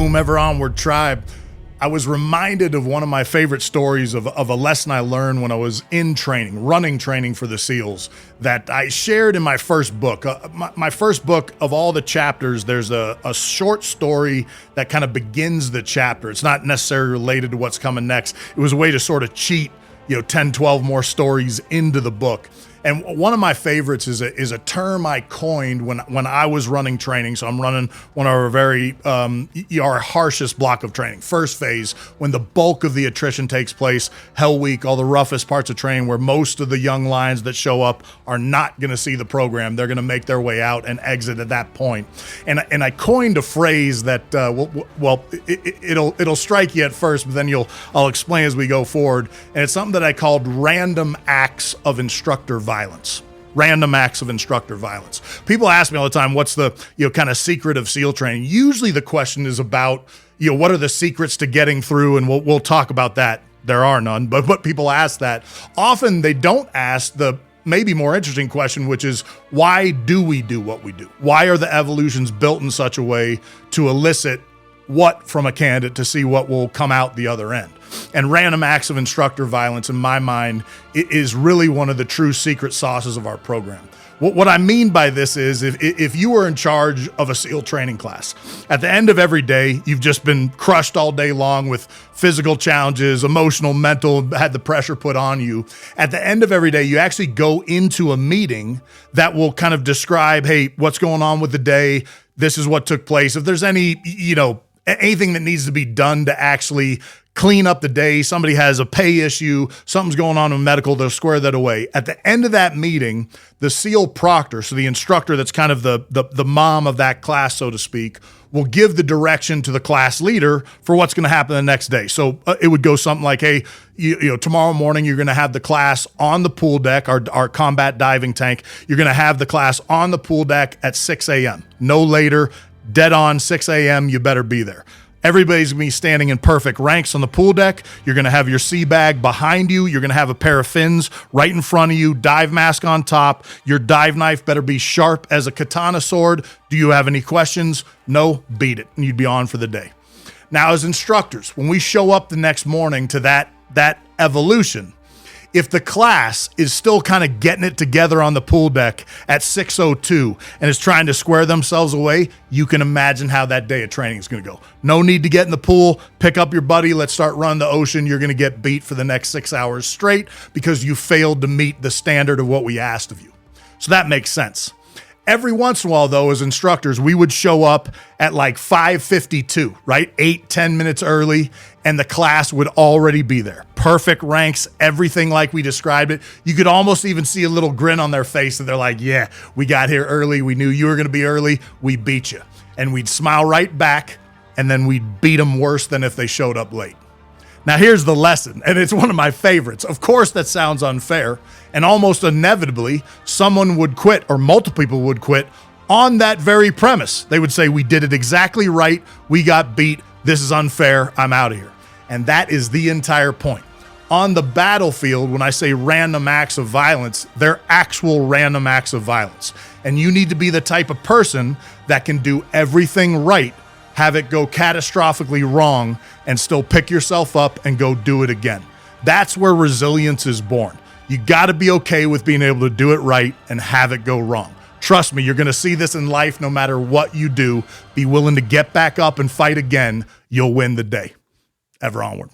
Boom, Ever Onward Tribe. I was reminded of one of my favorite stories of a lesson I learned when I was in training, running training for the SEALs, that I shared in my first book. My first book, of all the chapters, there's a short story that kind of begins the chapter. It's not necessarily related to what's coming next. It was a way to sort of cheat, 10, 12 more stories into the book. And one of my favorites is a term I coined when I was running training. So I'm running one of our harshest block of training, first phase, when the bulk of the attrition takes place, Hell Week, all the roughest parts of training, where most of the young lions that show up are not going to see the program. They're going to make their way out and exit at that point. And I coined a phrase that it'll strike you at first, but then I'll explain as we go forward. And it's something that I called random acts of instructor violence. Random acts of instructor violence. People ask me all the time, what's the kind of secret of SEAL training? Usually the question is about what are the secrets to getting through, and we'll talk about that. There are none, but people ask that. Often they don't ask the maybe more interesting question, which is, why do we do what we do? Why are the evolutions built in such a way to elicit what from a candidate to see what will come out the other end? And random acts of instructor violence, in my mind, is really one of the true secret sauces of our program. What I mean by this is, if you were in charge of a SEAL training class, at the end of every day, you've just been crushed all day long with physical challenges, emotional, mental, had the pressure put on you. At the end of every day, you actually go into a meeting that will kind of describe, hey, what's going on with the day? This is what took place. If there's any, anything that needs to be done to actually clean up the day, somebody has a pay issue, something's going on in medical, they'll square that away. At the end of that meeting, the SEAL proctor, so the instructor that's kind of the mom of that class, so to speak, will give the direction to the class leader for what's going to happen the next day. So it would go something like, hey, tomorrow morning you're going to have the class on the pool deck, our combat diving tank. You're going to have the class on the pool deck at 6 a.m. No later, dead on 6 a.m. You better be there. Everybody's going to be standing in perfect ranks on the pool deck. You're going to have your sea bag behind you. You're going to have a pair of fins right in front of you, dive mask on top. Your dive knife better be sharp as a katana sword. Do you have any questions? No? Beat it. And you'd be on for the day. Now, as instructors, when we show up the next morning to that evolution, if the class is still kind of getting it together on the pool deck at 6:02 and is trying to square themselves away, you can imagine how that day of training is going to go. No need to get in the pool, pick up your buddy, let's start running the ocean. You're going to get beat for the next 6 hours straight because you failed to meet the standard of what we asked of you. So that makes sense. Every once in a while, though, as instructors, we would show up at like 5:52, right? 8-10 minutes early, and the class would already be there. Perfect ranks, everything like we described it. You could almost even see a little grin on their face, and they're like, yeah, we got here early. We knew you were going to be early. We beat you. And we'd smile right back, and then we'd beat them worse than if they showed up late. Now, here's the lesson, and it's one of my favorites. Of course, that sounds unfair, and almost inevitably, someone would quit, or multiple people would quit, on that very premise. They would say, we did it exactly right, we got beat, this is unfair, I'm out of here. And that is the entire point. On the battlefield, when I say random acts of violence, they're actual random acts of violence. And you need to be the type of person that can do everything right, have it go catastrophically wrong, and still pick yourself up and go do it again. That's where resilience is born. You got to be okay with being able to do it right and have it go wrong. Trust me, you're going to see this in life no matter what you do. Be willing to get back up and fight again. You'll win the day. Ever onward.